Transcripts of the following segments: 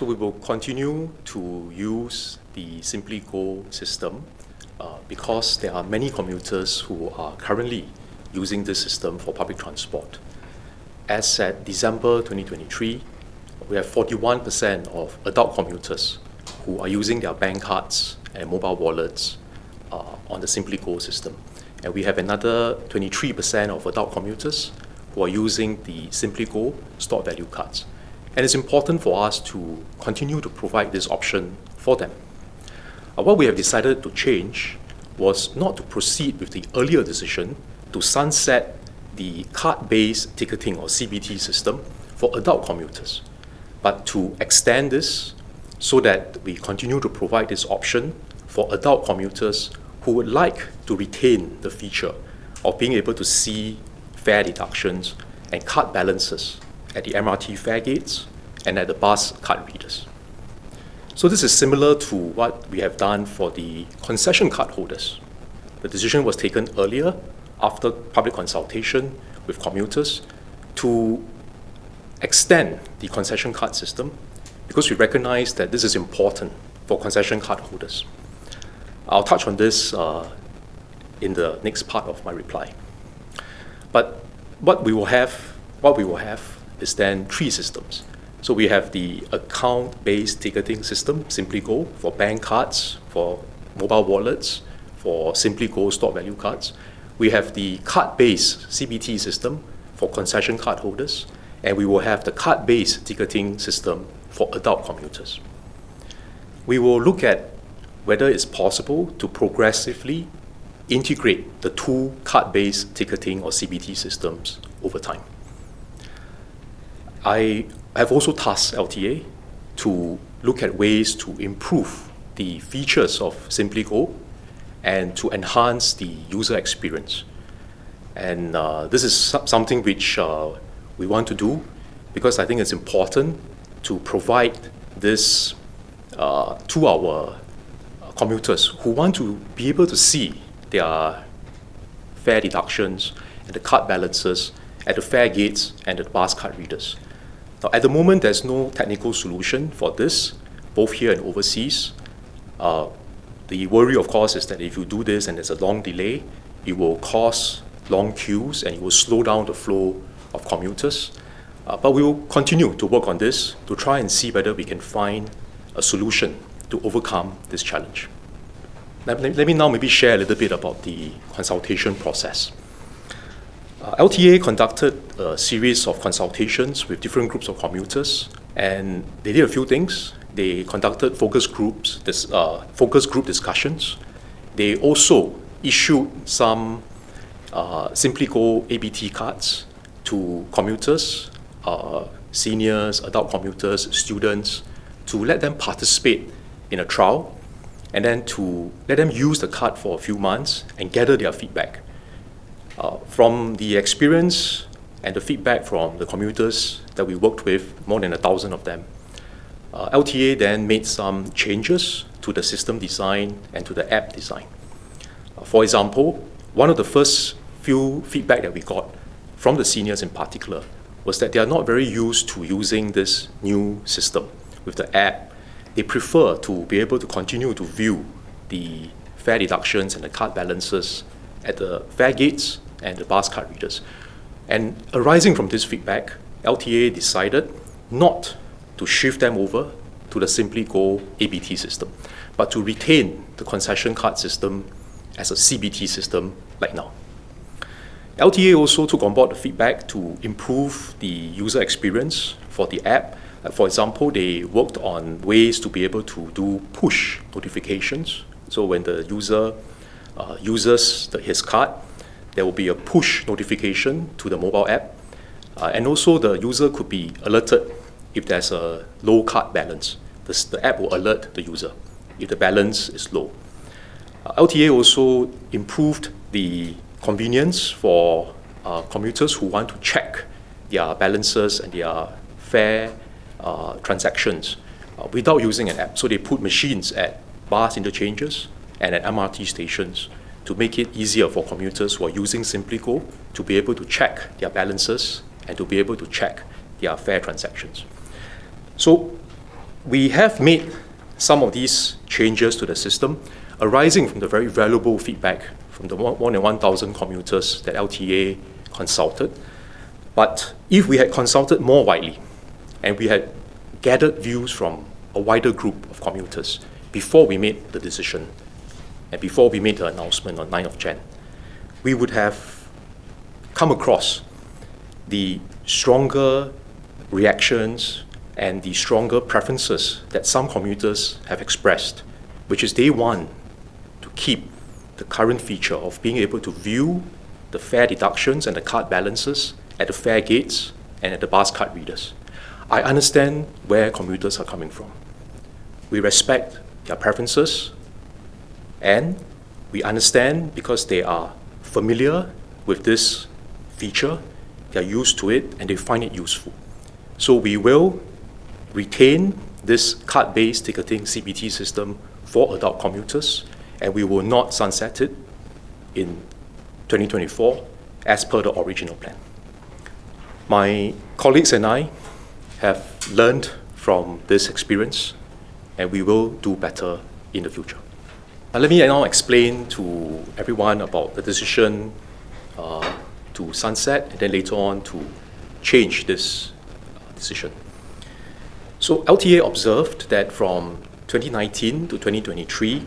So we will continue to use the SimplyGo system because there are many commuters who are currently using this system for public transport. As at December 2023, we have 41% of adult commuters who are using their bank cards and mobile wallets on the SimplyGo system. And we have another 23% of adult commuters who are using the SimplyGo stored value cards. And it's important for us to continue to provide this option for them. What we have decided to change was not to proceed with the earlier decision to sunset the card-based ticketing or CBT system for adult commuters, but to extend this so that we continue to provide this option for adult commuters who would like to retain the feature of being able to see fare deductions and card balances at the MRT fare gates and at the bus card readers. So this is similar to what we have done for the concession card holders. The decision was taken earlier after public consultation with commuters to extend the concession card system because we recognize that this is important for concession card holders. I'll touch on this in the next part of my reply. But what we will have is then three systems. So we have the account-based ticketing system, SimplyGo, for bank cards, for mobile wallets, for SimplyGo stored value cards. We have the card-based CBT system for concession card holders, and we will have the card-based ticketing system for adult commuters. We will look at whether it's possible to progressively integrate the two card-based ticketing or CBT systems over time. I have also tasked LTA to look at ways to improve the features of SimplyGo and to enhance the user experience. And this is something which we want to do because I think it's important to provide this to our commuters who want to be able to see their fare deductions and the card balances at the fare gates and the bus card readers. Now, at the moment, there's no technical solution for this, both here and overseas. The worry, of course, is that if you do this and there's a long delay, it will cause long queues and it will slow down the flow of commuters. But we will continue to work on this to try and see whether we can find a solution to overcome this challenge. Let me now maybe share a little bit about the consultation process. LTA conducted a series of consultations with different groups of commuters, and they did a few things. They conducted focus group discussions. They also issued some SimplyGo ABT cards to commuters, seniors, adult commuters, students, to let them participate in a trial, and then to let them use the card for a few months and gather their feedback. From the experience and the feedback from the commuters that we worked with, more than 1,000 of them, LTA then made some changes to the system design and to the app design. For example, one of the first few feedback that we got from the seniors in particular was that they are not very used to using this new system with the app. They prefer to be able to continue to view the fare deductions and the card balances at the fare gates and the bus card readers. And arising from this feedback, LTA decided not to shift them over to the SimplyGo ABT system, but to retain the concession card system as a CBT system like now. LTA also took on board the feedback to improve the user experience for the app. For example, they worked on ways to be able to do push notifications. So when the user uses his card, there will be a push notification to the mobile app. And also the user could be alerted if there's a low card balance. The app will alert the user if the balance is low. LTA also improved the convenience for commuters who want to check their balances and their fare transactions without using an app. So they put machines at bus interchanges and at MRT stations to make it easier for commuters who are using SimplyGo to be able to check their balances and to be able to check their fare transactions. So We have made some of these changes to the system arising from the very valuable feedback from the more than 1,000 commuters that LTA consulted. But if we had consulted more widely and we had gathered views from a wider group of commuters before we made the decision and before we made the announcement on 9th of Jan, we would have come across the stronger reactions and the stronger preferences that some commuters have expressed, which is they want to keep the current feature of being able to view the fare deductions and the card balances at the fare gates and at the bus card readers. I understand where commuters are coming from. We respect their preferences, and we understand because they are familiar with this feature, they're used to it, and they find it useful. So we will retain this card-based ticketing CBT system for adult commuters, and we will not sunset it in 2024 as per the original plan. My colleagues and I have learned from this experience, and we will do better in the future. Let me now explain to everyone about the decision to sunset and then later on to change this decision. So LTA observed that from 2019 to 2023,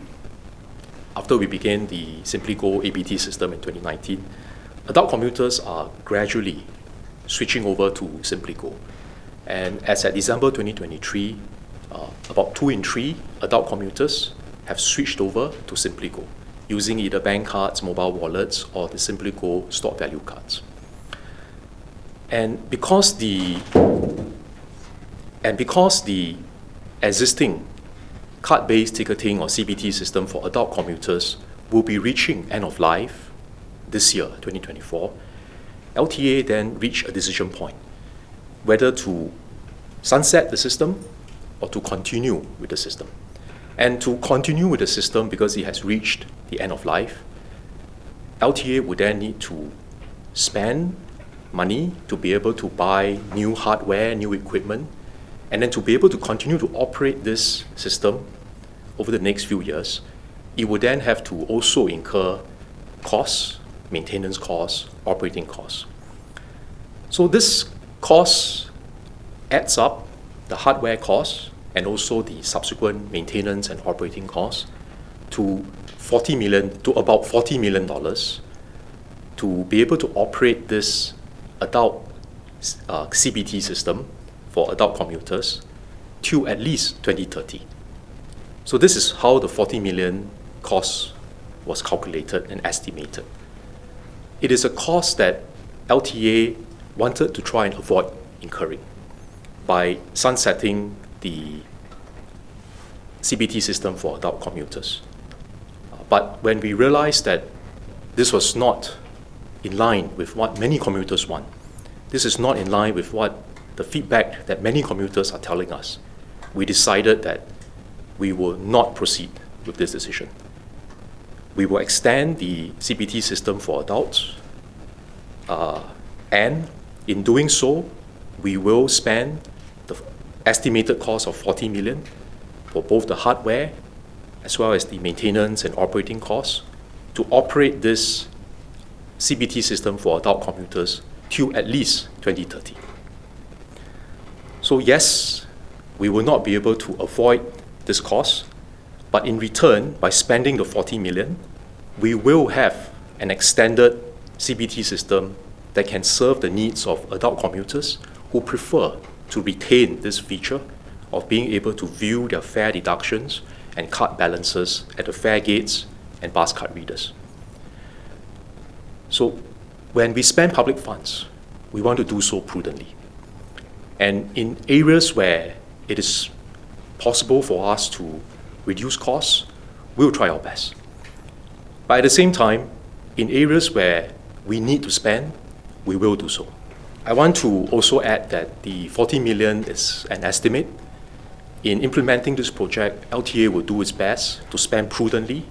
after we began the SimplyGo ABT system in 2019, adult commuters are gradually switching over to SimplyGo. And as at December 2023, about 2 in 3 adult commuters have switched over to SimplyGo using either bank cards, mobile wallets, or the SimplyGo stored value cards. And because the existing card-based ticketing or CBT system for adult commuters will be reaching end of life this year, 2024, LTA then reached a decision point whether to sunset the system or to continue with the system. And to continue with the system, because it has reached the end of life, LTA would then need to spend money to be able to buy new hardware, new equipment, and then to be able to continue to operate this system over the next few years, it would then have to also incur costs, maintenance costs, operating costs. So this cost adds up, the hardware costs, and also the subsequent maintenance and operating costs to about $40 million to be able to operate this adult CBT system for adult commuters till at least 2030. So this is how the 40 million cost was calculated and estimated. It is a cost that LTA wanted to try and avoid incurring by sunsetting the CBT system for adult commuters. But when we realized that this was not in line with what many commuters want, this is not in line with what the feedback that many commuters are telling us, we decided that we will not proceed with this decision. We will extend the CBT system for adults, and in doing so, we will spend the estimated cost of 40 million for both the hardware as well as the maintenance and operating costs to operate this CBT system for adult commuters till at least 2030. So yes, we will not be able to avoid this cost, but in return, by spending the 40 million, we will have an extended CBT system that can serve the needs of adult commuters who prefer to retain this feature of being able to view their fare deductions and card balances at the fare gates and bus card readers. So when we spend public funds, we want to do so prudently. And in areas where it is possible for us to reduce costs, we'll try our best. But at the same time, in areas where we need to spend, we will do so. I want to also add that the 40 million is an estimate. In implementing this project, LTA will do its best to spend prudently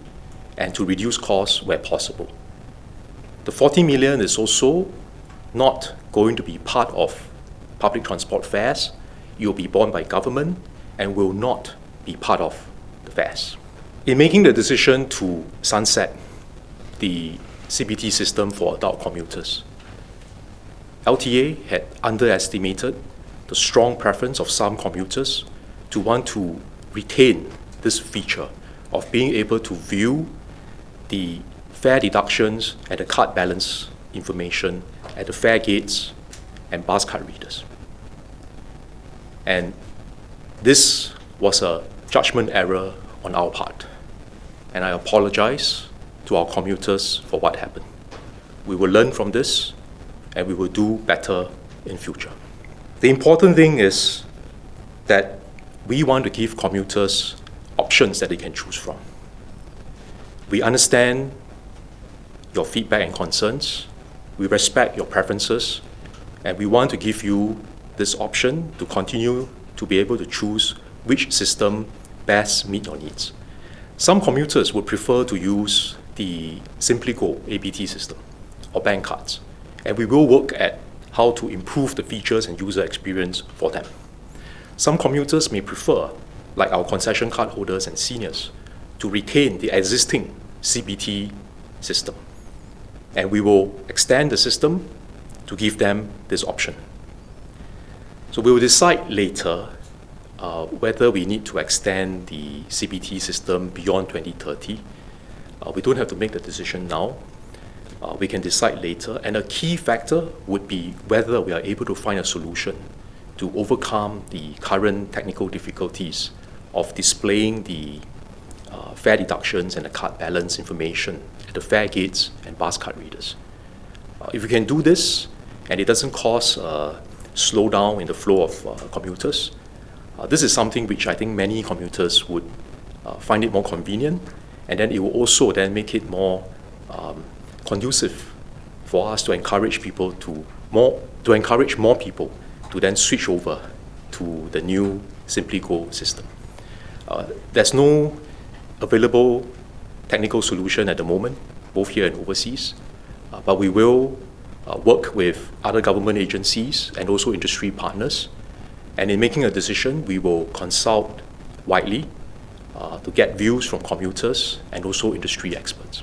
and to reduce costs where possible. The 40 million is also not going to be part of public transport fares. It will be borne by government, and will not be part of the fares. In making the decision to sunset the CBT system for adult commuters, LTA had underestimated the strong preference of some commuters to want to retain this feature of being able to view the fare deductions and the card balance information at the fare gates and bus card readers. And this was a judgment error on our part. And I apologize to our commuters for what happened. We will learn from this and we will do better in future. The important thing is that we want to give commuters options that they can choose from. We understand your feedback and concerns. We respect your preferences, and we want to give you this option to continue to be able to choose which system best meets your needs. Some commuters would prefer to use the SimplyGo APT system or bank cards, and we will work at how to improve the features and user experience for them. Some commuters may prefer, like our concession card holders and seniors, to retain the existing CBT system. And we will extend the system to give them this option. So we will decide later whether we need to extend the CBT system beyond 2030. We don't have to make the decision now. We can decide later. And a key factor would be whether we are able to find a solution to overcome the current technical difficulties of displaying the fare deductions and the card balance information at the fare gates and bus card readers. If we can do this and it doesn't cause a slowdown in the flow of commuters, this is something which I think many commuters would find it more convenient, and then it will also then make it more conducive for us to encourage more people to then switch over to the new SimplyGo system. There's no available technical solution at the moment, both here and overseas, but we will work with other government agencies and also industry partners. And in making a decision, we will consult widely to get views from commuters and also industry experts.